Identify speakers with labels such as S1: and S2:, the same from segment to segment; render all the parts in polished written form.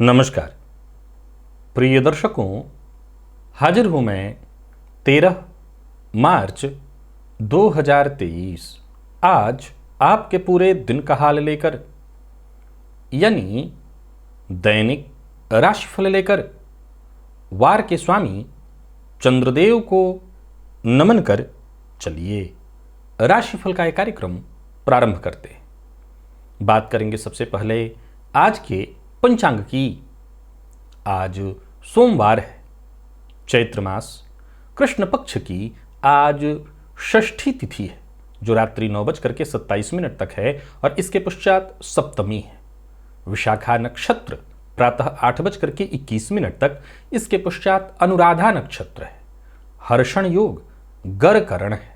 S1: नमस्कार प्रिय दर्शकों, हाजिर हूं मैं 13 मार्च 2023 आज आपके पूरे दिन का हाल लेकर, यानी दैनिक राशिफल लेकर वार के स्वामी चंद्रदेव को नमन कर चलिए राशिफल का एक कार्यक्रम प्रारंभ करते हैं। बात करेंगे सबसे पहले आज के पंचांग की। आज सोमवार है, चैत्र मास कृष्ण पक्ष की आज षष्ठी तिथि है जो रात्रि 9:27 तक है और इसके पश्चात सप्तमी है। विशाखा नक्षत्र प्रातः 8:21 तक, इसके पश्चात अनुराधा नक्षत्र है। हर्षण योग गरकरण है।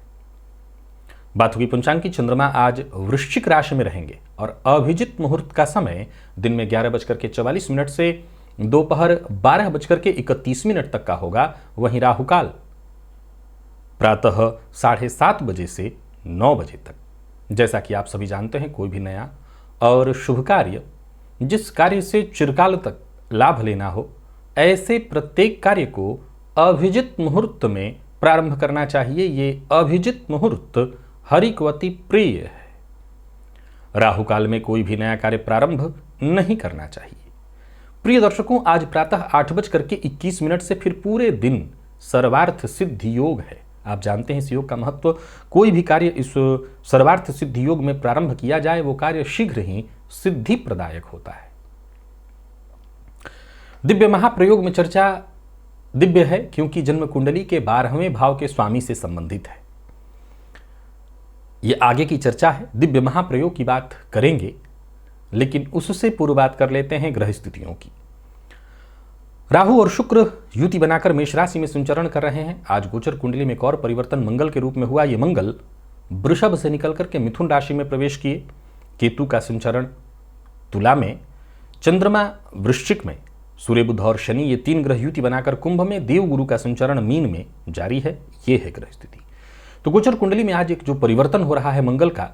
S1: बात होगी पंचांग की। चंद्रमा आज वृश्चिक राशि में रहेंगे और अभिजित मुहूर्त का समय दिन में 11:44 से दोपहर 12:31 तक का होगा। वहीं राहुकाल प्रातः 7:30 बजे से 9 बजे तक। जैसा कि आप सभी जानते हैं, कोई भी नया और शुभ कार्य, जिस कार्य से चिरकाल तक लाभ लेना हो, ऐसे प्रत्येक कार्य को अभिजित मुहूर्त में प्रारंभ करना चाहिए। ये अभिजित मुहूर्त हरिकवती प्रिय है। राहुकाल में कोई भी नया कार्य प्रारंभ नहीं करना चाहिए। प्रिय दर्शकों, आज प्रातः 8:21 से फिर पूरे दिन सर्वार्थ सिद्धि योग है। आप जानते हैं इस योग का महत्व। कोई भी कार्य इस सर्वार्थ सिद्धि योग में प्रारंभ किया जाए, वो कार्य शीघ्र ही सिद्धि प्रदायक होता है। दिव्य महाप्रयोग में चर्चा दिव्य है क्योंकि जन्म कुंडली के 12वें भाव के स्वामी से संबंधित है। ये आगे की चर्चा है, दिव्य महाप्रयोग की बात करेंगे, लेकिन उससे पूर्व बात कर लेते हैं ग्रह स्थितियों की। राहु और शुक्र युति बनाकर मेष राशि में संचरण कर रहे हैं। आज गोचर कुंडली में एक और परिवर्तन मंगल के रूप में हुआ। ये मंगल वृषभ से निकल करके मिथुन राशि में प्रवेश किए। केतु का संचरण तुला में, चंद्रमा वृश्चिक में, सूर्य बुध और शनि ये 3 ग्रह युति बनाकर कुंभ में, देवगुरु का संचरण मीन में जारी है। ये है ग्रह स्थिति। तो गोचर कुंडली में आज एक जो परिवर्तन हो रहा है मंगल का,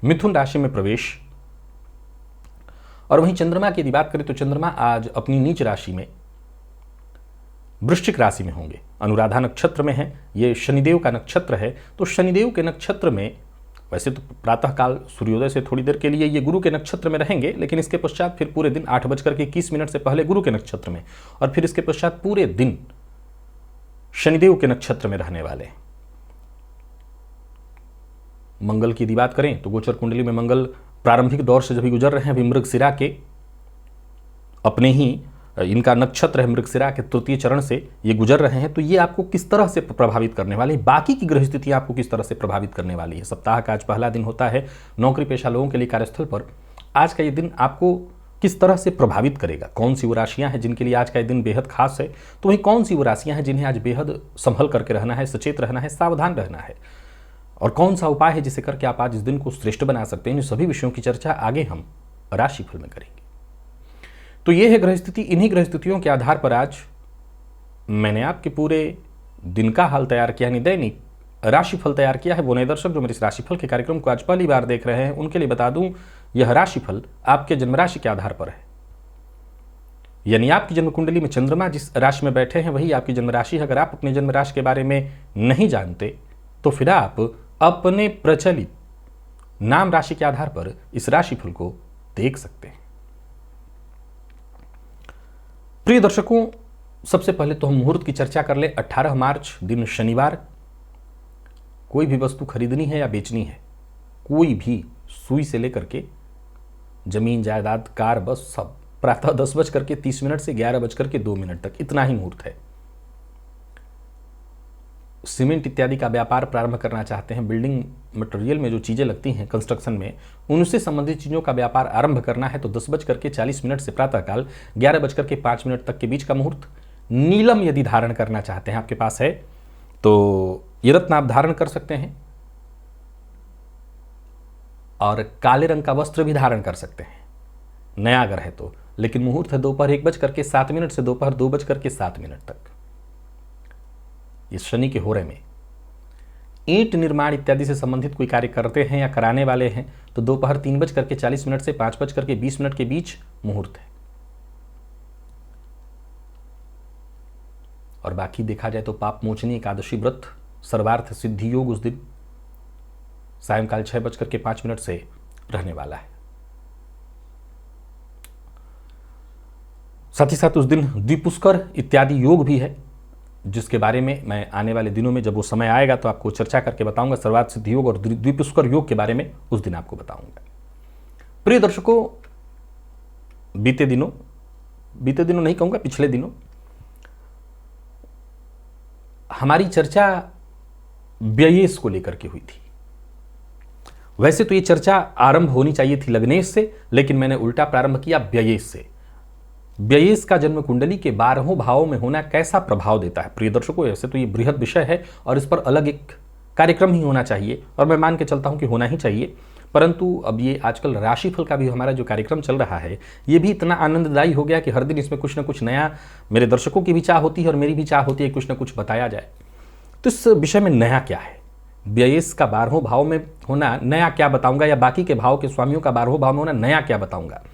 S1: मिथुन राशि में प्रवेश। और वहीं चंद्रमा की यदि बात करें तो चंद्रमा आज अपनी नीच राशि में वृश्चिक राशि में होंगे। अनुराधा नक्षत्र में है। ये शनिदेव का नक्षत्र है। तो शनिदेव के नक्षत्र में वैसे तो प्रातःकाल सूर्योदय से थोड़ी देर के लिए ये गुरु के नक्षत्र में रहेंगे, लेकिन इसके पश्चात फिर पूरे दिन 8:21 से पहले गुरु के नक्षत्र में, और फिर इसके पश्चात पूरे दिन शनिदेव के नक्षत्र में रहने वाले हैं। मंगल की यदि बात करें तो गोचर कुंडली में मंगल प्रारंभिक दौर से जब भी गुजर रहे हैं, अभी मृगशिरा के अपने ही इनका नक्षत्र है, मृगशिरा के तृतीय चरण से ये गुजर रहे हैं। तो ये आपको किस तरह से प्रभावित करने वाली है, बाकी की ग्रह स्थितियां आपको किस तरह से प्रभावित करने वाली है। सप्ताह का आज पहला दिन होता है नौकरी पेशा लोगों के लिए कार्यस्थल पर। आज का ये दिन आपको किस तरह से प्रभावित करेगा, कौन सी वो राशियां हैं जिनके लिए आज का ये दिन बेहद खास है, तो वहीं कौन सी वो राशियां हैं जिन्हें आज बेहद संभल करके रहना है, सचेत रहना है, सावधान रहना है, और कौन सा उपाय है जिसे करके आप आज इस दिन को श्रेष्ठ बना सकते हैं। इन सभी विषयों की चर्चा आगे हम राशिफल में करेंगे। तो ये है ग्रह स्थिति। इन्हीं ग्रह स्थितियों के आधार पर आज मैंने आपके पूरे दिन का हाल तैयार किया, यानी दैनिक राशिफल तैयार किया है। वो नए दर्शक जो मेरे इस राशिफल के कार्यक्रम को आज पहली बार देख रहे हैं, उनके लिए बता दूं, यह राशिफल आपके जन्म राशि के आधार पर है। यानी आपकी जन्म कुंडली में चंद्रमा जिस राशि में बैठे हैं वही आपकी जन्म राशि है। अगर आप अपने जन्म राशि के बारे में नहीं जानते तो फिर आप अपने प्रचलित नाम राशि के आधार पर इस राशिफल को देख सकते हैं। प्रिय दर्शकों, सबसे पहले तो हम मुहूर्त की चर्चा कर ले। 18 मार्च दिन शनिवार। कोई भी वस्तु खरीदनी है या बेचनी है, कोई भी सुई से लेकर के जमीन जायदाद कार बस सब, प्रातः 10:30 से 11:02 तक, इतना ही मुहूर्त है। सीमेंट इत्यादि का व्यापार प्रारंभ करना चाहते हैं, बिल्डिंग मटेरियल में जो चीज़ें लगती हैं कंस्ट्रक्शन में, उनसे संबंधित चीज़ों का व्यापार आरंभ करना है तो 10:40 से प्रातःकाल 11:05 तक के बीच का मुहूर्त। नीलम यदि धारण करना चाहते हैं, आपके पास है तो ये रत्न आप धारण कर सकते हैं, और काले रंग का वस्त्र भी धारण कर सकते हैं नया अगर है तो। लेकिन मुहूर्त है दोपहर 1:07 से दोपहर 2:07 तक। इस शनि के होरे में ईंट निर्माण इत्यादि से संबंधित कोई कार्य करते हैं या कराने वाले हैं तो दोपहर 3:40 से 5:20 के बीच मुहूर्त है। और बाकी देखा जाए तो पाप मोचनी एकादशी व्रत, सर्वार्थ सिद्धि योग उस दिन सायंकाल 6:05 से रहने वाला है। साथ ही साथ उस दिन द्विपुष्कर इत्यादि योग भी है, जिसके बारे में मैं आने वाले दिनों में जब वो समय आएगा तो आपको चर्चा करके बताऊंगा। सर्वार्थ सिद्धि योग और द्विपुष्कर योग के बारे में उस दिन आपको बताऊंगा। प्रिय दर्शकों, बीते दिनों नहीं कहूंगा, पिछले दिनों हमारी चर्चा व्ययेश को लेकर के हुई थी। वैसे तो ये चर्चा आरंभ होनी चाहिए थी लग्नेश से, लेकिन मैंने उल्टा प्रारंभ किया व्ययेश से। व्ययेश का जन्म कुंडली के 12 भावों में होना कैसा प्रभाव देता है। प्रिय दर्शकों, ऐसे तो ये बृहद विषय है और इस पर अलग एक कार्यक्रम ही होना चाहिए, और मैं मान के चलता हूं कि होना ही चाहिए। परंतु अब ये आजकल राशिफल का भी हमारा जो कार्यक्रम चल रहा है, ये भी इतना आनंददायी हो गया कि हर दिन इसमें कुछ ना कुछ नया, मेरे दर्शकों की भी चाह होती है और मेरी भी चाह होती है कुछ ना कुछ बताया जाए। तो इस विषय में नया क्या है, व्ययेश का 12 भाव में होना नया क्या बताऊंगा, या बाकी के भाव के स्वामियों का 12 भाव में होना नया क्या बताऊंगा।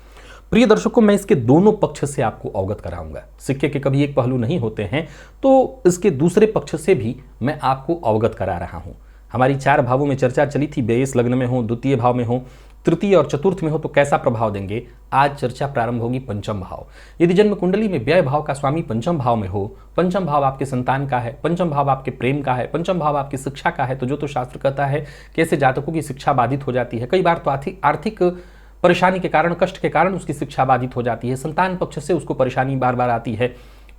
S1: प्रिय दर्शकों, मैं इसके दोनों पक्ष से आपको अवगत कराऊंगा। सिक्के के कभी एक पहलू नहीं होते हैं, तो इसके दूसरे पक्ष से भी मैं आपको अवगत करा रहा हूं। हमारी 4 भावों में चर्चा चली थी, व्ययेश लग्न में हो, द्वितीय भाव में हो, तृतीय और चतुर्थ में हो तो कैसा प्रभाव देंगे। आज चर्चा प्रारंभ होगी पंचम भाव। यदि जन्म कुंडली में व्यय भाव का स्वामी पंचम भाव में हो, पंचम भाव आपके संतान का है, पंचम भाव आपके प्रेम का है, पंचम भाव आपकी शिक्षा का है, तो जो तो शास्त्र कहता है कि ऐसे जातकों की शिक्षा बाधित हो जाती है। कई बार तो आर्थिक परेशानी के कारण, कष्ट के कारण उसकी शिक्षा बाधित हो जाती है, संतान पक्ष से उसको परेशानी बार बार आती है।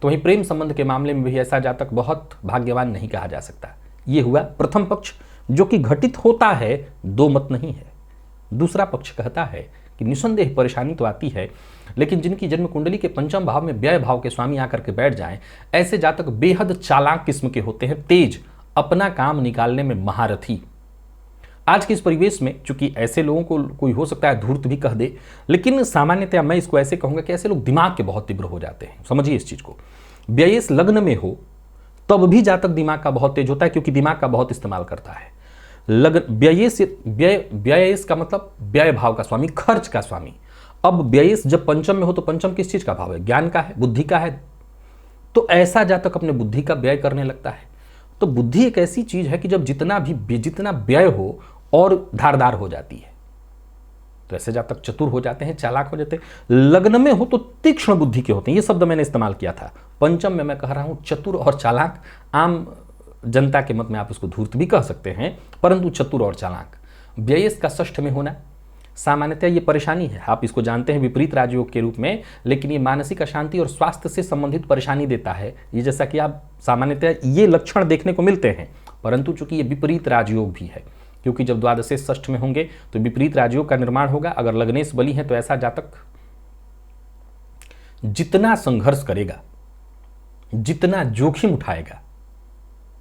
S1: तो वहीं प्रेम संबंध के मामले में भी ऐसा जातक बहुत भाग्यवान नहीं कहा जा सकता। ये हुआ प्रथम पक्ष, जो कि घटित होता है, दो मत नहीं है। दूसरा पक्ष कहता है कि निसंदेह परेशानी तो आती है, लेकिन जिनकी जन्म कुंडली के पंचम भाव में व्यय भाव के स्वामी आकर के बैठ जाएं, ऐसे जातक बेहद चालाक किस्म के होते हैं, तेज, अपना काम निकालने में महारथी। आज के इस परिवेश में चूंकि ऐसे लोगों को कोई हो सकता है धूर्त भी कह दे, लेकिन सामान्यतया मैं इसको ऐसे कहूंगा कि ऐसे लोग दिमाग के बहुत तीव्र हो जाते हैं। समझिए इस चीज को, व्ययेश लग्न में हो तब भी जातक दिमाग का बहुत तेज होता है, क्योंकि दिमाग का बहुत इस्तेमाल करता है। व्ययेश का मतलब व्यय भाव का स्वामी, खर्च का स्वामी। अब व्ययेश जब पंचम में हो तो पंचम किस चीज का भाव है, ज्ञान का है, बुद्धि का है। तो ऐसा जातक अपने बुद्धि का व्यय करने लगता है। तो बुद्धि एक ऐसी चीज है कि जब जितना व्यय हो और धारदार हो जाती है, तो ऐसे जातक चतुर हो जाते हैं, चालाक हो जाते हैं। लग्न में हो तो तीक्ष्ण बुद्धि के होते हैं, ये शब्द मैंने इस्तेमाल किया था। पंचम में मैं कह रहा हूं चतुर और चालाक। आम जनता के मत में आप इसको धूर्त भी कह सकते हैं, परंतु चतुर और चालाक। व्ययेश का षष्ठ में होना सामान्यतः ये परेशानी है, आप इसको जानते हैं विपरीत राजयोग के रूप में, लेकिन ये मानसिक अशांति और स्वास्थ्य से संबंधित परेशानी देता है। ये जैसा कि आप सामान्यतः ये लक्षण देखने को मिलते हैं, परंतु चूंकि ये विपरीत राजयोग भी है, क्योंकि जब द्वादशेश षष्ठ में होंगे तो विपरीत राजयोग का निर्माण होगा। अगर लग्नेश बली है तो ऐसा जातक जितना संघर्ष करेगा, जितना जोखिम उठाएगा,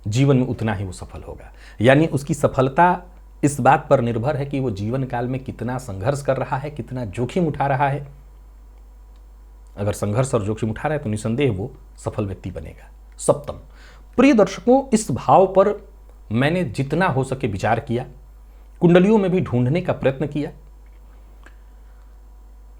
S1: जीवन में उतना ही वो सफल होगा। यानी उसकी सफलता इस बात पर निर्भर है कि वो जीवन काल में कितना संघर्ष कर रहा है, कितना जोखिम उठा रहा है। अगर संघर्ष और जोखिम उठा रहा है तो निसंदेह वो सफल व्यक्ति बनेगा। सप्तम, प्रिय दर्शकों, इस भाव पर मैंने जितना हो सके विचार किया, कुंडलियों में भी ढूंढने का प्रयत्न किया।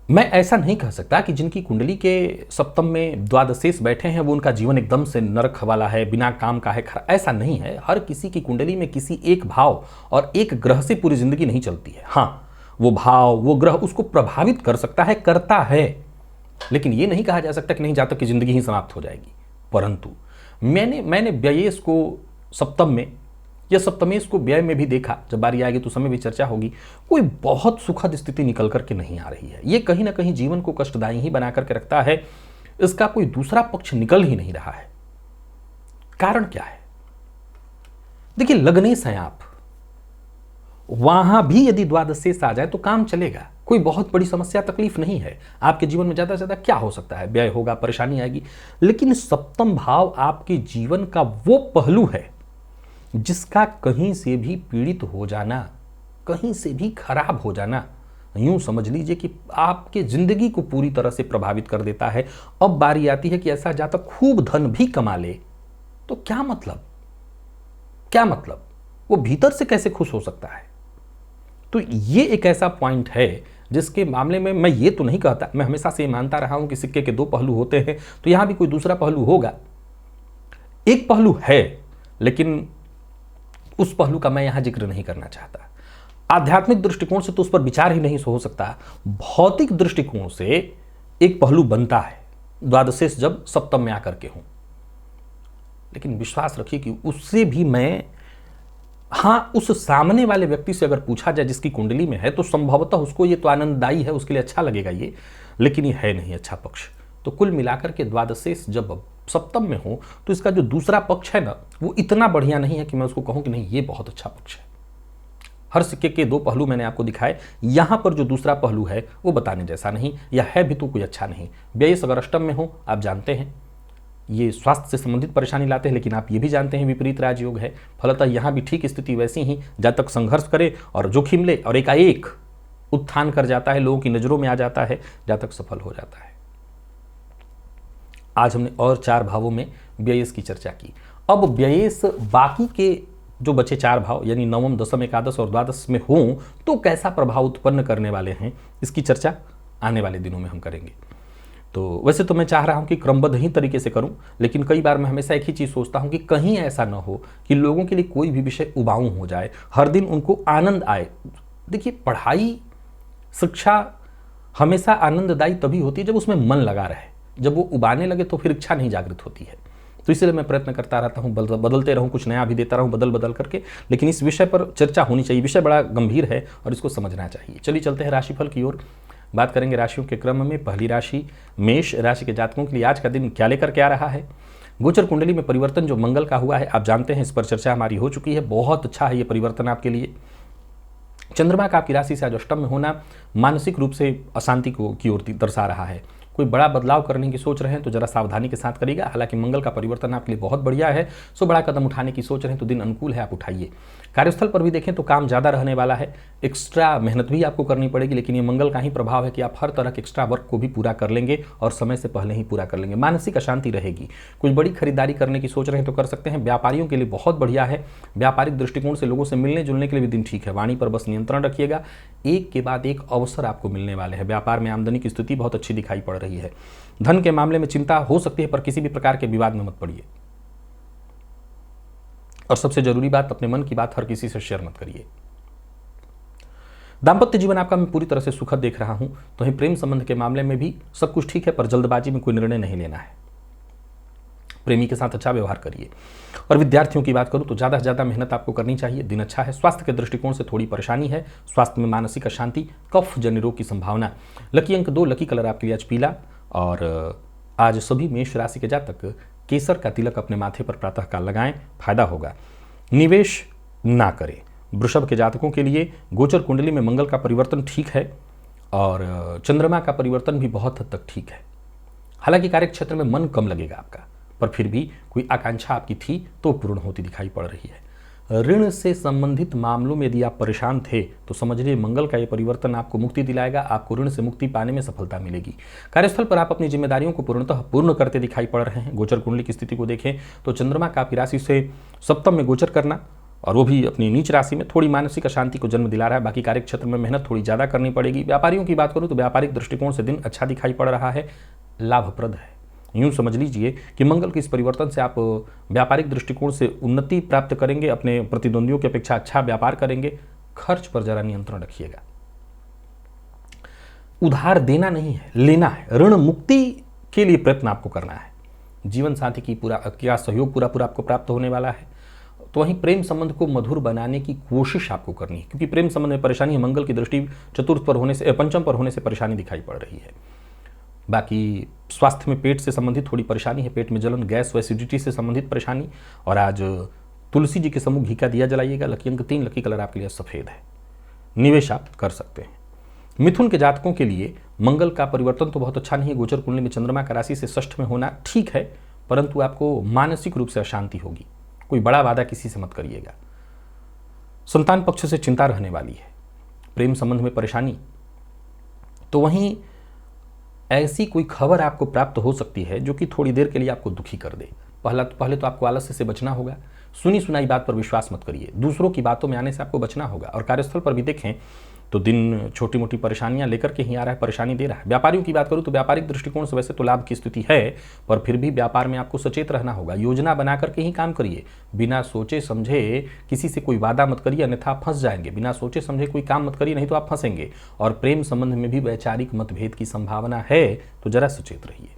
S1: मैं ऐसा नहीं कह सकता कि जिनकी कुंडली के सप्तम में द्वादशेश बैठे हैं वो उनका जीवन एकदम से नरक वाला है, बिना काम का है, ऐसा नहीं है। हर किसी की कुंडली में किसी एक भाव और एक ग्रह से पूरी जिंदगी नहीं चलती है। हाँ, वो भाव, वो ग्रह उसको प्रभावित कर सकता है, करता है, लेकिन ये नहीं कहा जा सकता कि नहीं, जातक की जिंदगी ही समाप्त हो जाएगी। परंतु मैंने व्ययेश को सप्तम में या सप्तमेश को व्यय में भी देखा। जब बारी आएगी तो समय भी चर्चा होगी। कोई बहुत सुखद स्थिति निकल करके नहीं आ रही है। ये कहीं ना कहीं जीवन को कष्टदायी ही बना करके रखता है। इसका कोई दूसरा पक्ष निकल ही नहीं रहा है। कारण क्या है? देखिए, लग्नेश हैं आप, वहां भी यदि द्वादशेश आ जाए तो काम चलेगा, कोई बहुत बड़ी समस्या तकलीफ नहीं है। आपके जीवन में ज्यादा से ज्यादा क्या हो सकता है, व्यय होगा, परेशानी आएगी। लेकिन सप्तम भाव आपके जीवन का वो पहलू है जिसका कहीं से भी पीड़ित हो जाना, कहीं से भी खराब हो जाना, यूं समझ लीजिए कि आपके जिंदगी को पूरी तरह से प्रभावित कर देता है। अब बारी आती है कि ऐसा जातक खूब धन भी कमा ले तो क्या मतलब, क्या मतलब, वो भीतर से कैसे खुश हो सकता है? तो ये एक ऐसा पॉइंट है जिसके मामले में मैं ये तो नहीं कहता, मैं हमेशा से मानता रहा हूं कि सिक्के के दो पहलू होते हैं, तो यहां भी कोई दूसरा पहलू होगा। एक पहलू है, लेकिन उस पहलू का मैं यहां जिक्र नहीं करना चाहता। आध्यात्मिक दृष्टिकोण से तो उस पर विचार ही नहीं हो सकता। भौतिक दृष्टिकोण से एक पहलू बनता है, द्वादशेश जब सप्तम में आकर के हूं, लेकिन विश्वास रखिए कि उससे भी मैं, हां, उस सामने वाले व्यक्ति से अगर पूछा जाए जिसकी कुंडली में है, तो संभवतः उसको ये तो आनंददायी है, उसके लिए अच्छा लगेगा ये, लेकिन ये है नहीं अच्छा पक्ष। तो कुल मिलाकर के द्वादशेश जब सप्तम में हो तो इसका जो दूसरा पक्ष है ना, वो इतना बढ़िया नहीं है कि मैं उसको कहूं कि नहीं ये बहुत अच्छा पक्ष है। हर सिक्के के दो पहलू मैंने आपको दिखाए, यहां पर जो दूसरा पहलू है वो बताने जैसा नहीं, या है भी तो कोई अच्छा नहीं। व्यय अगर अष्टम में हो, आप जानते हैं ये स्वास्थ्य से संबंधित परेशानी लाते हैं, लेकिन आप ये भी जानते हैं विपरीत राजयोग है। फलतः यहां भी ठीक स्थिति वैसी ही, जब तक संघर्ष करे और जोखिम ले और एकाएक उत्थान कर जाता है, लोगों की नजरों में आ जाता है, जब तक सफल हो जाता है। आज हमने और 4 भावों में व्ययस की चर्चा की। अब व्ययस बाकी के जो बचे 4 भाव यानी नवम, दशम, एकादश और द्वादश में हों तो कैसा प्रभाव उत्पन्न करने वाले हैं, इसकी चर्चा आने वाले दिनों में हम करेंगे। तो वैसे तो मैं चाह रहा हूं कि क्रमबद्ध ही तरीके से करूं, लेकिन कई बार मैं हमेशा एक ही चीज़ सोचता हूं कि कहीं ऐसा ना हो कि लोगों के लिए कोई भी विषय उबाऊ हो जाए, हर दिन उनको आनंद आए। देखिए, पढ़ाई, शिक्षा हमेशा आनंददायी तभी होती है जब उसमें मन लगा रहे। जब वो उबाने लगे तो फिर इच्छा नहीं जागृत होती है। तो इसलिए मैं प्रयत्न करता रहता हूँ, बदलते रहूँ, कुछ नया भी देता रहूँ बदल बदल करके, लेकिन इस विषय पर चर्चा होनी चाहिए। विषय बड़ा गंभीर है और इसको समझना चाहिए। चलिए चलते हैं राशिफल की ओर। बात करेंगे राशियों के क्रम में। पहली राशि मेष राशि के जातकों के लिए आज का दिन क्या लेकर के आ रहा है। गोचर कुंडली में परिवर्तन जो मंगल का हुआ है, आप जानते हैं, इस पर चर्चा हमारी हो चुकी है। बहुत अच्छा है ये परिवर्तन आपके लिए। चंद्रमा का आपकी राशि से आज अष्टम में होना मानसिक रूप से अशांति को की ओर दर्शा रहा है। कोई बड़ा बदलाव करने की सोच रहे हैं तो जरा सावधानी के साथ करिएगा। हालांकि मंगल का परिवर्तन आपके लिए बहुत बढ़िया है, सो बड़ा कदम उठाने की सोच रहे हैं तो दिन अनुकूल है, आप उठाइए। कार्यस्थल पर भी देखें तो काम ज़्यादा रहने वाला है, एक्स्ट्रा मेहनत भी आपको करनी पड़ेगी, लेकिन ये मंगल का ही प्रभाव है कि आप हर तरह के एक्स्ट्रा वर्क को भी पूरा कर लेंगे और समय से पहले ही पूरा कर लेंगे। मानसिक अशांति रहेगी। कोई बड़ी खरीदारी करने की सोच रहे हैं तो कर सकते हैं। व्यापारियों के लिए बहुत बढ़िया है। व्यापारिक दृष्टिकोण से लोगों से मिलने जुलने के लिए भी दिन ठीक है। वाणी पर बस नियंत्रण रखिएगा, एक के बाद एक अवसर आपको मिलने वाले हैं। व्यापार में आमदनी की स्थिति बहुत अच्छी दिखाई पड़ रही है। धन के मामले में चिंता हो सकती है, पर किसी भी प्रकार के विवाद में मत पड़िए। और सबसे जरूरी बात, अपने मन की बात हर किसी से शेयर मत करिए। दांपत्य जीवन आपका मैं पूरी तरह से सुखद देख रहा हूं, तो ही प्रेम संबंध के मामले में भी सब कुछ ठीक है, पर जल्दबाजी में कोई निर्णय नहीं लेना है। प्रेमी के साथ अच्छा व्यवहार करिए। और विद्यार्थियों की बात करूं तो ज़्यादा से ज़्यादा मेहनत आपको करनी चाहिए। दिन अच्छा है। स्वास्थ्य के दृष्टिकोण से थोड़ी परेशानी है। स्वास्थ्य में मानसिक अशांति, कफ जन्य रोग की संभावना। लकी अंक 2, लकी कलर आपके लिए आज पीला। और आज सभी मेष राशि के जातक केसर का तिलक अपने माथे पर प्रातःकाल लगाएं, फायदा होगा। निवेश ना करें। वृषभ के जातकों के लिए गोचर कुंडली में मंगल का परिवर्तन ठीक है और चंद्रमा का परिवर्तन भी बहुत हद तक ठीक है। हालांकि कार्य क्षेत्र में मन कम लगेगा आपका, पर फिर भी कोई आकांक्षा आपकी थी तो पूर्ण होती दिखाई पड़ रही है। ऋण से संबंधित मामलों में यदि आप परेशान थे तो समझिए मंगल का ये परिवर्तन आपको मुक्ति दिलाएगा। आपको ऋण से मुक्ति पाने में सफलता मिलेगी। कार्यस्थल पर आप अपनी जिम्मेदारियों को पूर्णतः पूर्ण करते दिखाई पड़ रहे हैं। गोचर कुंडली की स्थिति को देखें तो चंद्रमा का आपकी राशि से सप्तम में गोचर करना, और वो भी अपनी नीच राशि में, थोड़ी मानसिक अशांति को जन्म दिला रहा है। बाकी कार्य क्षेत्र में मेहनत थोड़ी ज़्यादा करनी पड़ेगी। व्यापारियों की बात करूँ तो व्यापारिक दृष्टिकोण से दिन अच्छा दिखाई पड़ रहा है, लाभप्रद है। यूँ समझ लीजिए कि मंगल के इस परिवर्तन से आप व्यापारिक दृष्टिकोण से उन्नति प्राप्त करेंगे, अपने प्रतिद्वंदियों की अपेक्षा अच्छा व्यापार करेंगे। खर्च पर जरा नियंत्रण रखिएगा। उधार देना नहीं है, लेना है। ऋण मुक्ति के लिए प्रयत्न आपको करना है। जीवन साथी की क्या सहयोग पूरा आपको प्राप्त होने वाला है। तो वहीं प्रेम संबंध को मधुर बनाने की कोशिश आपको करनी है, क्योंकि प्रेम संबंध में परेशानी है। मंगल की दृष्टि चतुर्थ पर होने से, पंचम पर होने से परेशानी दिखाई पड़ रही है। बाकी स्वास्थ्य में पेट से संबंधित थोड़ी परेशानी है। पेट में जलन, गैस व एसिडिटी से संबंधित परेशानी। और आज तुलसी जी के सम्मुख घी का दिया जलाइएगा। लकी अंक 3, लकी कलर आपके लिए सफेद है। निवेश आप कर सकते हैं। मिथुन के जातकों के लिए मंगल का परिवर्तन तो बहुत अच्छा नहीं है। गोचर कुंडली में चंद्रमा का राशि से षष्ठ में होना ठीक है, परंतु आपको मानसिक रूप से अशांति होगी। कोई बड़ा वादा किसी से मत करिएगा। संतान पक्ष से चिंता रहने वाली है। प्रेम संबंध में परेशानी। तो वहीं ऐसी कोई खबर आपको प्राप्त हो सकती है जो कि थोड़ी देर के लिए आपको दुखी कर दे। पहले तो आपको आलस्य से बचना होगा। सुनी सुनाई बात पर विश्वास मत करिए। दूसरों की बातों में आने से आपको बचना होगा। और कार्यस्थल पर भी देखें तो दिन छोटी मोटी परेशानियां लेकर के ही आ रहा है, परेशानी दे रहा है। व्यापारियों की बात करूं तो व्यापारिक दृष्टिकोण से वैसे तो लाभ की स्थिति है, पर फिर भी व्यापार में आपको सचेत रहना होगा। योजना बना करके ही काम करिए, बिना सोचे समझे किसी से कोई वादा मत करिए, अन्यथा आप फंस जाएंगे। बिना सोचे समझे कोई काम मत करिए, नहीं तो आप फंसेंगे। और प्रेम संबंध में भी वैचारिक मतभेद की संभावना है, तो जरा सचेत रहिए।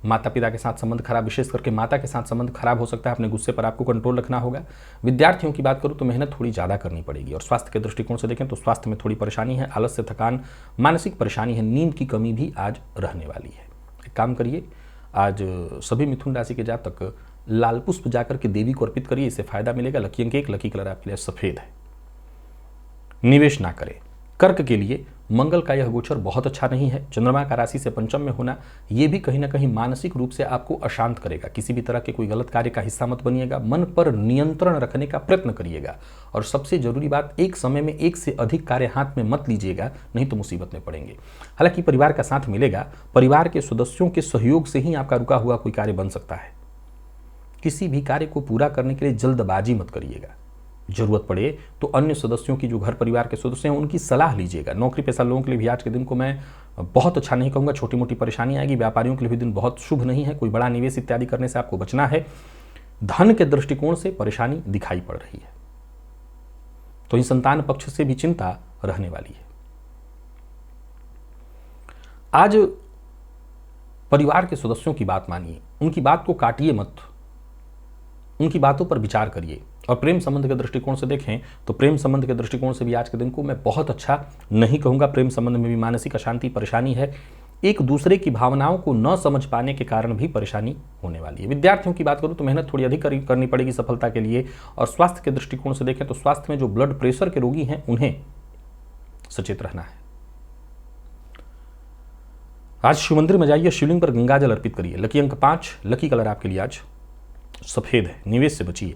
S1: माता पिता के साथ संबंध खराब, विशेष करके माता के साथ संबंध खराब हो सकता है। अपने गुस्से पर आपको कंट्रोल रखना होगा। विद्यार्थियों की बात करूं तो मेहनत थोड़ी ज़्यादा करनी पड़ेगी। और स्वास्थ्य के दृष्टिकोण से देखें तो स्वास्थ्य में थोड़ी परेशानी है, आलस्य, थकान, मानसिक परेशानी है, नींद की कमी भी आज रहने वाली है। एक काम करिए, आज सभी मिथुन राशि के जातक लाल पुष्प जाकर के देवी को अर्पित करिए, इससे फायदा मिलेगा। लकी अंक 1, लकी कलर आपके लिए सफेद है। निवेश ना करें। कर्क के लिए मंगल का यह गोचर बहुत अच्छा नहीं है। चंद्रमा का राशि से पंचम में होना यह भी कहीं ना कहीं मानसिक रूप से आपको अशांत करेगा। किसी भी तरह के कोई गलत कार्य का हिस्सा मत बनिएगा। मन पर नियंत्रण रखने का प्रयत्न करिएगा। और सबसे जरूरी बात, एक समय में एक से अधिक कार्य हाथ में मत लीजिएगा, नहीं तो मुसीबत में पड़ेंगे। हालांकि परिवार का साथ मिलेगा, परिवार के सदस्यों के सहयोग से ही आपका रुका हुआ कोई कार्य बन सकता है। किसी भी कार्य को पूरा करने के लिए जल्दबाजी मत करिएगा। जरूरत पड़े तो अन्य सदस्यों की, जो घर परिवार के सदस्य हैं, उनकी सलाह लीजिएगा। नौकरी पेशा लोगों के लिए भी आज के दिन को मैं बहुत अच्छा नहीं कहूँगा, छोटी मोटी परेशानी आएगी। व्यापारियों के लिए भी दिन बहुत शुभ नहीं है। कोई बड़ा निवेश इत्यादि करने से आपको बचना है। धन के दृष्टिकोण से परेशानी दिखाई पड़ रही है, तो इन संतान पक्ष से भी चिंता रहने वाली है। आज परिवार के सदस्यों की बात मानिए, उनकी बात को काटिए मत, उनकी बातों पर विचार करिए। और प्रेम संबंध के दृष्टिकोण से देखें तो प्रेम संबंध के दृष्टिकोण से भी आज के दिन को मैं बहुत अच्छा नहीं कहूँगा। प्रेम संबंध में भी मानसिक अशांति, परेशानी है। एक दूसरे की भावनाओं को न समझ पाने के कारण भी परेशानी होने वाली है। विद्यार्थियों की बात करूँ तो मेहनत थोड़ी अधिक करनी पड़ेगी सफलता के लिए। और स्वास्थ्य के दृष्टिकोण से देखें तो स्वास्थ्य में जो ब्लड प्रेशर के रोगी हैं, उन्हें सचेत रहना है। आज शिव मंदिर में जाइए, शिवलिंग पर गंगाजल अर्पित करिए। लकी अंक 5, लकी कलर आपके लिए आज सफेद है। निवेश से बचिए।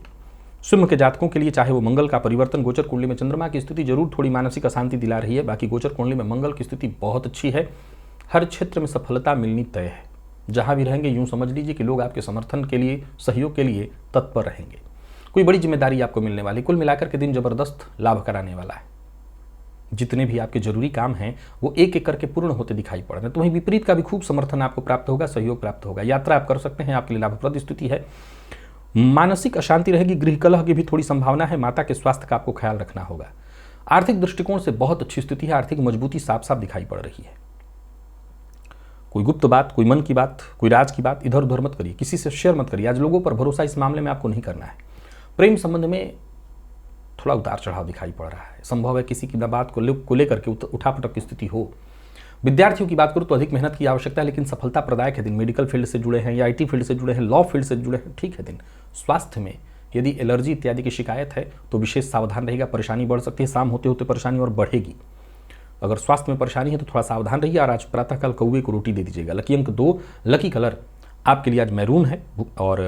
S1: सिंह के जातकों के लिए चाहे वो मंगल का परिवर्तन, गोचर कुंडली में चंद्रमा की स्थिति जरूर थोड़ी मानसिक अशांति दिला रही है, बाकी गोचर कुंडली में मंगल की स्थिति बहुत अच्छी है। हर क्षेत्र में सफलता मिलनी तय है। जहां भी रहेंगे यूं समझ लीजिए कि लोग आपके समर्थन के लिए, सहयोग के लिए तत्पर रहेंगे। कोई बड़ी जिम्मेदारी आपको मिलने वाली। कुल मिलाकर के दिन जबरदस्त लाभ कराने वाला है। जितने भी आपके जरूरी काम हैं वो एक एक करके पूर्ण होते दिखाई पड़ रहे हैं। तो वहीं विपरीत का भी खूब समर्थन आपको प्राप्त होगा, सहयोग प्राप्त होगा। यात्रा आप कर सकते हैं, आपके लिए लाभप्रद स्थिति है। मानसिक अशांति रहेगी, गृह कलह की भी थोड़ी संभावना है। माता के स्वास्थ्य का आपको ख्याल रखना होगा। आर्थिक दृष्टिकोण से बहुत अच्छी स्थिति है। आर्थिक मजबूती साफ साफ दिखाई पड़ रही है। कोई गुप्त बात, कोई मन की बात, कोई राज की बात इधर उधर मत करिए, किसी से शेयर मत करिए। आज लोगों पर भरोसा इस मामले में आपको नहीं करना है। प्रेम संबंध में थोड़ा उतार चढ़ाव दिखाई पड़ रहा है। संभव है किसी की बात को लेकर के उठापटक की स्थिति हो। विद्यार्थियों की बात करूं तो अधिक मेहनत की आवश्यकता है, लेकिन सफलता प्रदायक है दिन। मेडिकल फील्ड से जुड़े हैं या आईटी फील्ड से जुड़े हैं, लॉ फील्ड से जुड़े हैं, ठीक है दिन। स्वास्थ्य में यदि एलर्जी इत्यादि की शिकायत है तो विशेष सावधान रहेगा, परेशानी बढ़ सकती है। शाम होते होते परेशानी और बढ़ेगी। अगर स्वास्थ्य में परेशानी है तो थोड़ा सावधान रहिए। और आज प्रातःकाल कौवे को रोटी दे दीजिएगा। लकी अंक 2, लकी कलर आपके लिए आज मैरून है। और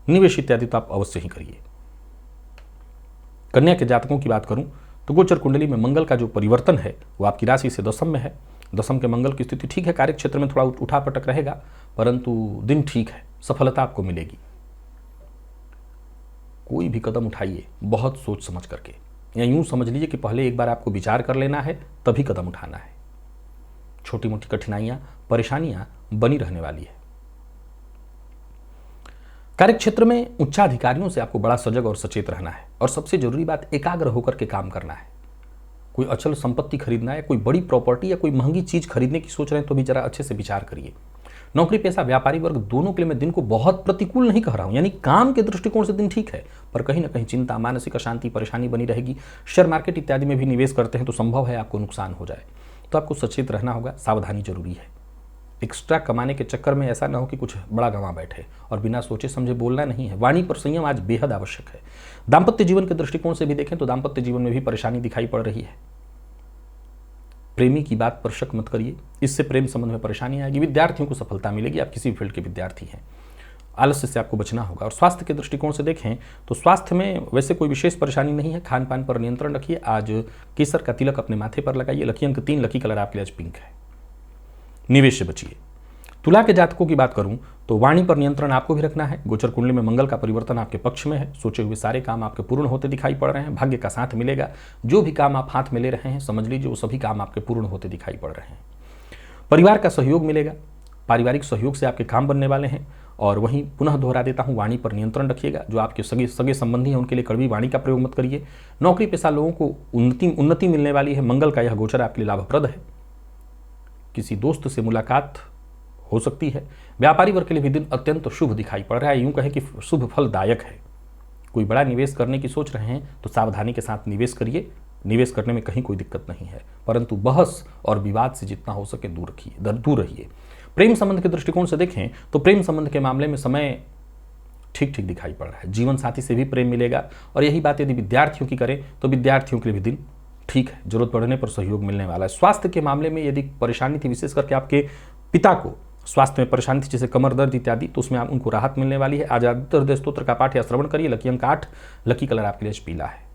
S1: निवेश इत्यादि तो आप अवश्य ही करिए। कन्या के जातकों की बात करूं तो गोचर कुंडली में मंगल का जो परिवर्तन है वो आपकी राशि से दशम में है। दशम के मंगल की स्थिति ठीक है। कार्य क्षेत्र में थोड़ा उठापटक रहेगा, परंतु दिन ठीक है, सफलता आपको मिलेगी। कोई भी कदम उठाइए बहुत सोच समझ करके, या यूं समझ लीजिए कि पहले एक बार आपको विचार कर लेना है तभी कदम उठाना है। छोटी मोटी कठिनाइयां, परेशानियां बनी रहने वाली है। कार्यक्षेत्र में उच्चाधिकारियों से आपको बड़ा सजग और सचेत रहना है। और सबसे जरूरी बात, एकाग्र होकर के काम करना है। कोई अचल संपत्ति खरीदना है, कोई बड़ी प्रॉपर्टी या कोई महंगी चीज खरीदने की सोच रहे हैं तो भी जरा अच्छे से विचार करिए। नौकरी पेशा, व्यापारी वर्ग दोनों के लिए मैं दिन को बहुत प्रतिकूल नहीं कह रहा हूं। यानी काम के दृष्टिकोण से दिन ठीक है, पर कहीं ना कहीं चिंता, मानसिक अशांति, परेशानी बनी रहेगी। शेयर मार्केट इत्यादि में भी निवेश करते हैं तो संभव है आपको नुकसान हो जाए, तो आपको सचेत रहना होगा, सावधानी जरूरी है। एक्स्ट्रा कमाने के चक्कर में ऐसा ना हो कि कुछ बड़ा गंवा बैठे। और बिना सोचे समझे बोलना नहीं है। वाणी पर संयम आज बेहद आवश्यक है। दाम्पत्य जीवन के दृष्टिकोण से भी देखें तो दाम्पत्य जीवन में भी परेशानी दिखाई पड़ रही है। प्रेमी की बात पर शक मत करिए, इससे प्रेम संबंध में परेशानी आएगी। विद्यार्थियों को सफलता मिलेगी, आप किसी भी फील्ड के विद्यार्थी हैं। आलस्य से आपको बचना होगा। और स्वास्थ्य के दृष्टिकोण से देखें तो स्वास्थ्य में वैसे कोई विशेष परेशानी नहीं है। खान पान पर नियंत्रण रखिए। आज केसर का तिलक अपने माथे पर लगाइए। लकी अंक 3, लकी कलर आपके लिए आज पिंक है। निवेश से बचिए। तुला के जातकों की बात करूं तो वाणी पर नियंत्रण आपको भी रखना है। गोचर कुंडली में मंगल का परिवर्तन आपके पक्ष में है। सोचे हुए सारे काम आपके पूर्ण होते दिखाई पड़ रहे हैं। भाग्य का साथ मिलेगा। जो भी काम आप हाथ में ले रहे हैं समझ लीजिए वो सभी काम आपके पूर्ण होते दिखाई पड़ रहे हैं। परिवार का सहयोग मिलेगा। पारिवारिक सहयोग से आपके काम बनने वाले हैं। और वहीं पुनः दोहरा देता हूं, वाणी पर नियंत्रण रखिएगा। जो आपके सगे संबंधी हैं उनके लिए कड़वी वाणी का प्रयोग मत करिए। नौकरी पेशा लोगों को उन्नति मिलने वाली है। मंगल का यह गोचर आपके लिए लाभप्रद है। किसी दोस्त से मुलाकात हो सकती है। व्यापारी वर्ग के लिए भी दिन अत्यंत शुभ दिखाई पड़ रहा है। यूं कहें कि शुभ फलदायक है। कोई बड़ा निवेश करने की सोच रहे हैं तो सावधानी के साथ निवेश करिए। निवेश करने में कहीं कोई दिक्कत नहीं है, परंतु बहस और विवाद से जितना हो सके दूर रहिए। प्रेम संबंध के दृष्टिकोण से देखें तो प्रेम संबंध के मामले में समय ठीक ठीक दिखाई पड़ रहा है। जीवन साथी से भी प्रेम मिलेगा। और यही बात यदि विद्यार्थियों की करें तो विद्यार्थियों के लिए भी दिन ठीक है। जरूरत पड़ने पर सहयोग मिलने वाला है। स्वास्थ्य के मामले में यदि परेशानी थी, विशेष करके आपके पिता को स्वास्थ्य में परेशानी थी, जैसे कमर दर्द इत्यादि, तो उसमें उनको राहत मिलने वाली है। आज हृदय स्तोत्र का पाठ या श्रवण करिए। लकी अंक 8, लकी कलर आपके लिए पीला है।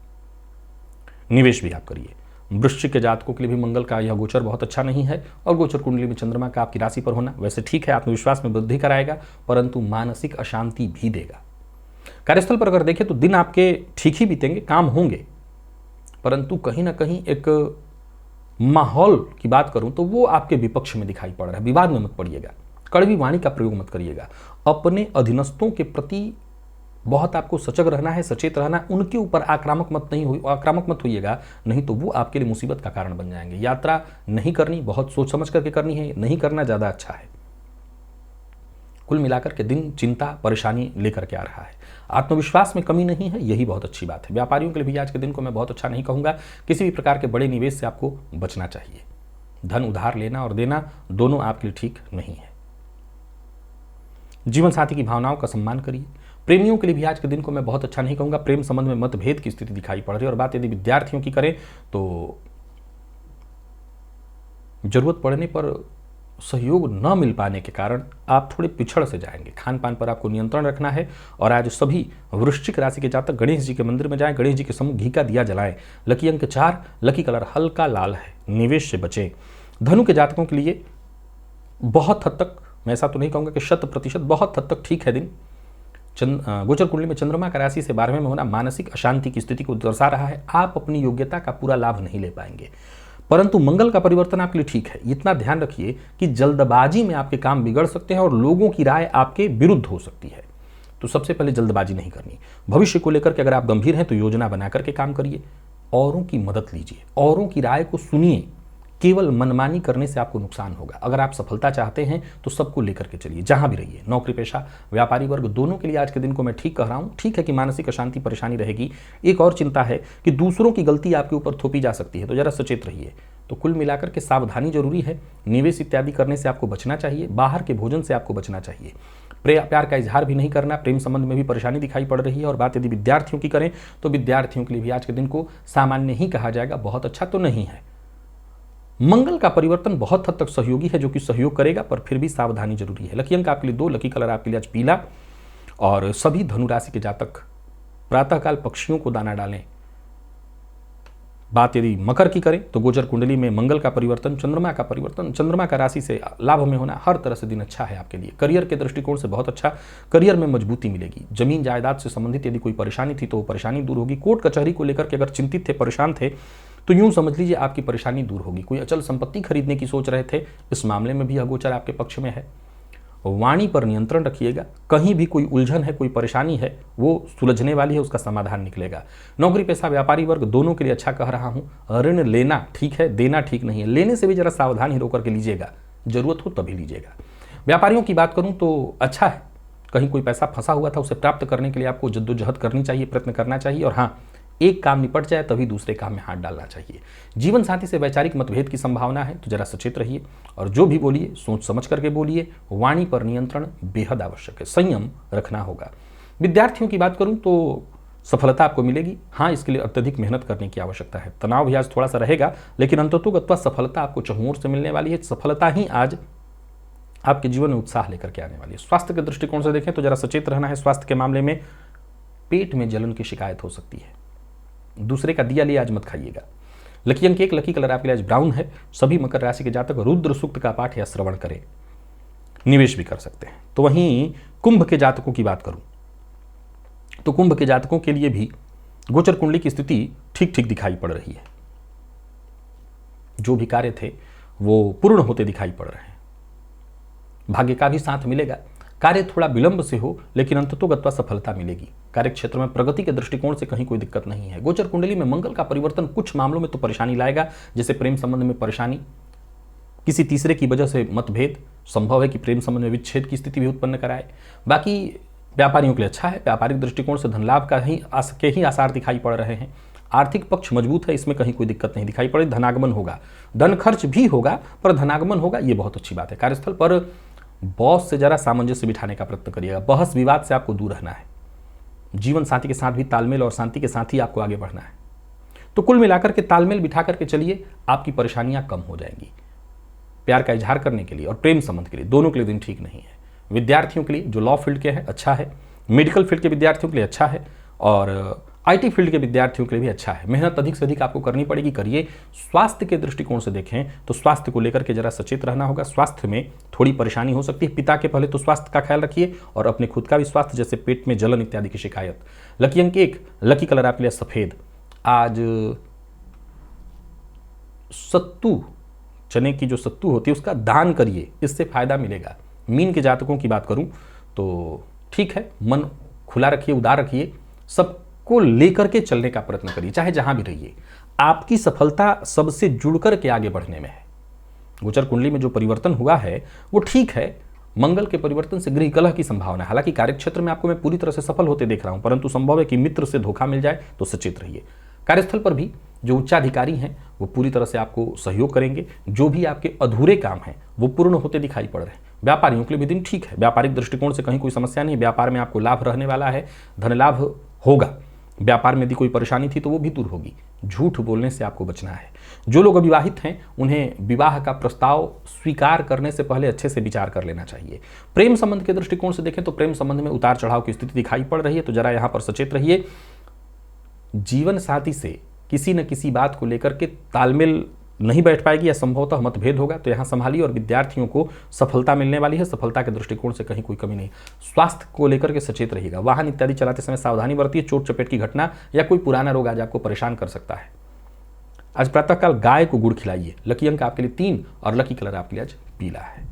S1: निवेश भी आप करिए। वृश्चिक के जातकों के लिए भी मंगल का यह गोचर बहुत अच्छा नहीं है। और गोचर कुंडली में चंद्रमा का आपकी राशि पर होना वैसे ठीक है, आत्मविश्वास में वृद्धि कराएगा, परंतु मानसिक अशांति भी देगा। कार्यस्थल पर अगर देखें तो दिन आपके ठीक ही बीतेंगे, काम होंगे, परंतु कहीं ना कहीं एक माहौल की बात करूं तो वो आपके विपक्ष में दिखाई पड़ रहा है। विवाद में मत पड़िएगा। कड़वी वाणी का प्रयोग मत करिएगा। अपने अधीनस्थों के प्रति बहुत आपको सजग रहना है, सचेत रहना है। उनके ऊपर आक्रामक मत होइएगा, नहीं तो वो आपके लिए मुसीबत का कारण बन जाएंगे। यात्रा नहीं करनी, बहुत सोच समझ करके करनी है, नहीं करना ज़्यादा अच्छा है। कुल मिलाकर के दिन चिंता परेशानी लेकर के आ रहा है। आत्मविश्वास में कमी नहीं है, यही बहुत अच्छी बात है। व्यापारियों के लिए भी आज के दिन को मैं बहुत अच्छा नहीं कहूँगा। किसी भी प्रकार के बड़े निवेश से आपको बचना चाहिए। धन उधार लेना और देना दोनों आपके लिए ठीक नहीं है। जीवन साथी की भावनाओं का सम्मान करिए। प्रेमियों के लिए भी आज के दिन को मैं बहुत अच्छा नहीं कहूँगा। प्रेम संबंध में मतभेद की स्थिति दिखाई पड़ रही है। और बात यदि विद्यार्थियों की करें तो जरूरत पड़ने पर सहयोग न मिल पाने के कारण आप थोड़े पिछड़ से जाएंगे। खान पान पर आपको नियंत्रण रखना है। और आज सभी वृश्चिक राशि के जातक गणेश जी के मंदिर में जाएं, गणेश जी के सम्मुख घी का दिया जलाएं। लकी अंक 4, लकी कलर हल्का लाल है। निवेश से बचें। धनु के जातकों के लिए बहुत हद तक, मैं ऐसा तो नहीं कहूँगा कि 100%, बहुत हद तक ठीक है दिन। गोचर कुंडली में चंद्रमा का राशि से 12वें में होना मानसिक अशांति की स्थिति को दर्शा रहा है। आप अपनी योग्यता का पूरा लाभ नहीं ले पाएंगे, परंतु मंगल का परिवर्तन आपके लिए ठीक है। इतना ध्यान रखिए कि जल्दबाजी में आपके काम बिगड़ सकते हैं और लोगों की राय आपके विरुद्ध हो सकती है। तो सबसे पहले जल्दबाजी नहीं करनी। भविष्य को लेकर के अगर आप गंभीर हैं तो योजना बना करके काम करिए। औरों की मदद लीजिए, औरों की राय को सुनिए। केवल मनमानी करने से आपको नुकसान होगा। अगर आप सफलता चाहते हैं तो सबको लेकर के चलिए, जहां भी रहिए। नौकरी पेशा व्यापारी वर्ग दोनों के लिए आज के दिन को मैं ठीक कह रहा हूं। ठीक है कि मानसिक अशांति परेशानी रहेगी। एक और चिंता है कि दूसरों की गलती आपके ऊपर थोपी जा सकती है, तो जरा सचेत रहिए। तो कुल मिलाकर के सावधानी जरूरी है। निवेश इत्यादि करने से आपको बचना चाहिए। बाहर के भोजन से आपको बचना चाहिए। प्यार का इजहार भी नहीं करना। प्रेम संबंध में भी परेशानी दिखाई पड़ रही है। और बात यदि विद्यार्थियों की करें तो विद्यार्थियों के लिए भी आज के दिन को सामान्य ही कहा जाएगा, बहुत अच्छा तो नहीं है। मंगल का परिवर्तन बहुत हद तक सहयोगी है, जो कि सहयोग करेगा, पर फिर भी सावधानी जरूरी है। लकी अंक आपके लिए 2, लकी कलर आपके लिए आज पीला। और सभी धनु राशि के जातक प्रातःकाल पक्षियों को दाना डालें। बात यदि मकर की करें तो गोचर कुंडली में मंगल का परिवर्तन, चंद्रमा का राशि से लाभ में होना, हर तरह से दिन अच्छा है आपके लिए। करियर के दृष्टिकोण से बहुत अच्छा। करियर में मजबूती मिलेगी। जमीन जायदाद से संबंधित यदि कोई परेशानी थी तो वो परेशानी दूर होगी। कोर्ट कचहरी को लेकर के अगर चिंतित थे, परेशान थे, तो यूं समझ लीजिए आपकी परेशानी दूर होगी। कोई अचल संपत्ति खरीदने की सोच रहे थे, इस मामले में भी यह गोचर आपके पक्ष में है। वाणी पर नियंत्रण रखिएगा। कहीं भी कोई उलझन है, कोई परेशानी है, वो सुलझने वाली है, उसका समाधान निकलेगा। नौकरी पेशा व्यापारी वर्ग दोनों के लिए अच्छा कह रहा हूं। ऋण लेना ठीक है, देना ठीक नहीं है। लेने से भी जरा सावधान ही होकर के लीजिएगा, जरूरत हो तभी लीजिएगा। व्यापारियों की बात करूं तो अच्छा है। कहीं कोई पैसा फंसा हुआ था, उसे प्राप्त करने के लिए आपको जद्दोजहद करनी चाहिए, प्रयत्न करना चाहिए। और हाँ, एक काम निपट जाए तभी दूसरे काम में हाथ डालना चाहिए। जीवन साथी से वैचारिक मतभेद की संभावना है, तो जरा सचेत रहिए। और जो भी बोलिए सोच समझ करके बोलिए। वाणी पर नियंत्रण बेहद आवश्यक है, संयम रखना होगा। विद्यार्थियों की बात करूं तो सफलता आपको मिलेगी। हाँ, इसके लिए अत्यधिक मेहनत करने की आवश्यकता है। तनाव भी आज थोड़ा सा रहेगा, लेकिन अंततोगत्वा सफलता आपको चहुओर से मिलने वाली है। सफलता ही आज आपके जीवन में उत्साह लेकर के आने वाली है। स्वास्थ्य के दृष्टिकोण से देखें तो जरा सचेत रहना है। स्वास्थ्य के मामले में पेट में जलन की शिकायत हो सकती है। दूसरे का दिया लिया आज मत खाइएगा। लकी अंक 1, लकी कलर आपके लिए आज ब्राउन है। सभी मकर राशि के जातक रुद्र सूक्त का पाठ या श्रवण करें। निवेश भी कर सकते हैं। तो वहीं कुंभ के जातकों की बात करूं तो कुंभ के जातकों के लिए भी गोचर कुंडली की स्थिति ठीक ठीक दिखाई पड़ रही है। जो भी कार्य थे वो पूर्ण होते दिखाई पड़ रहे हैं। भाग्य का भी साथ मिलेगा। कार्य थोड़ा विलंब से हो लेकिन अंततोगत्वा सफलता मिलेगी। कार्य क्षेत्र में प्रगति के दृष्टिकोण से कहीं कोई दिक्कत नहीं है। गोचर कुंडली में मंगल का परिवर्तन कुछ मामलों में तो परेशानी लाएगा, जैसे प्रेम संबंध में परेशानी, किसी तीसरे की वजह से मतभेद, संभव है कि प्रेम संबंध में विच्छेद की स्थिति भी उत्पन्न कराए। बाकी व्यापारियों के लिए अच्छा है। व्यापारिक दृष्टिकोण से धन लाभ के ही आसार दिखाई पड़ रहे हैं। आर्थिक पक्ष मजबूत है, इसमें कहीं कोई दिक्कत नहीं दिखाई पड़े। धनागमन होगा, धन खर्च भी होगा पर धनागमन होगा, ये बहुत अच्छी बात है। कार्यस्थल पर बॉस से जरा सामंजस्य बिठाने का प्रयत्न करिएगा। बहस विवाद से आपको दूर रहना है। जीवन साथी के साथ भी तालमेल और शांति के साथ ही आपको आगे बढ़ना है। तो कुल मिलाकर के तालमेल बिठा करके चलिए, आपकी परेशानियां कम हो जाएंगी। प्यार का इजहार करने के लिए और प्रेम संबंध के लिए, दोनों के लिए दिन ठीक नहीं है। विद्यार्थियों के लिए जो लॉ फील्ड के हैं अच्छा है, मेडिकल फील्ड के विद्यार्थियों के लिए अच्छा है और आईटी फील्ड के विद्यार्थियों के लिए भी अच्छा है। मेहनत अधिक से अधिक आपको करनी पड़ेगी, करिए। स्वास्थ्य के दृष्टिकोण से देखें तो स्वास्थ्य को लेकर के जरा सचेत रहना होगा। स्वास्थ्य में थोड़ी परेशानी हो सकती है। पिता के पहले तो स्वास्थ्य का ख्याल रखिए और अपने खुद का भी स्वास्थ्य, जैसे पेट में जलन इत्यादि की शिकायत। लकी अंक 1, लकी कलर आपके लिए सफेद। आज सत्तू, चने की जो सत्तू होती है उसका दान करिए, इससे फायदा मिलेगा। मीन के जातकों की बात करूं तो ठीक है, मन खुला रखिए, उदार रखिए, सबको लेकर के चलने का प्रयत्न करिए, चाहे जहां भी रहिए। आपकी सफलता सबसे जुड़कर के आगे बढ़ने में है। गोचर कुंडली में जो परिवर्तन हुआ है वो ठीक है। मंगल के परिवर्तन से गृह कलह की संभावना है। हालांकि कार्यक्षेत्र में आपको मैं पूरी तरह से सफल होते देख रहा हूं, परंतु संभव है कि मित्र से धोखा मिल जाए, तो सचेत रहिए। कार्यस्थल पर भी जो उच्चाधिकारी हैं वो पूरी तरह से आपको सहयोग करेंगे। जो भी आपके अधूरे काम हैं वो पूर्ण होते दिखाई पड़ रहे हैं। व्यापारियों के लिए भी दिन ठीक है। व्यापारिक दृष्टिकोण से कहीं कोई समस्या नहीं। व्यापार में आपको लाभ रहने वाला है, धन लाभ होगा। व्यापार में यदि कोई परेशानी थी तो वो भी दूर होगी। झूठ बोलने से आपको बचना है। जो लोग अविवाहित हैं उन्हें विवाह का प्रस्ताव स्वीकार करने से पहले अच्छे से विचार कर लेना चाहिए। प्रेम संबंध के दृष्टिकोण से देखें तो प्रेम संबंध में उतार चढ़ाव की स्थिति दिखाई पड़ रही है, तो जरा यहां पर सचेत रहिए। जीवन साथी से किसी न किसी बात को लेकर के तालमेल नहीं बैठ पाएगी या संभवतः मतभेद होगा, तो यहां संभालिए। और विद्यार्थियों को सफलता मिलने वाली है। सफलता के दृष्टिकोण से कहीं कोई कमी नहीं। स्वास्थ्य को लेकर के सचेत रहिएगा। वाहन इत्यादि चलाते समय सावधानी बरतिए। चोट चपेट की घटना या कोई पुराना रोग आज आपको परेशान कर सकता है। आज प्रातःकाल गाय को गुड़ खिलाइए। लकी अंक आपके लिए 3 और लकी कलर आपके लिए आज पीला है।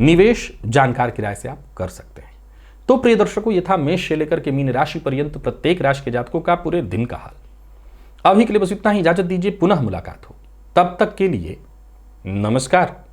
S1: निवेश जानकार की राय से आप कर सकते हैं। तो प्रिय दर्शकों, ये था मेष से लेकर के मीन राशि पर्यंत प्रत्येक राशि के जातकों का पूरे दिन का हाल। अभी के लिए बस इतना ही। इजाजत दीजिए, पुनः मुलाकात हो। तब तक के लिए नमस्कार।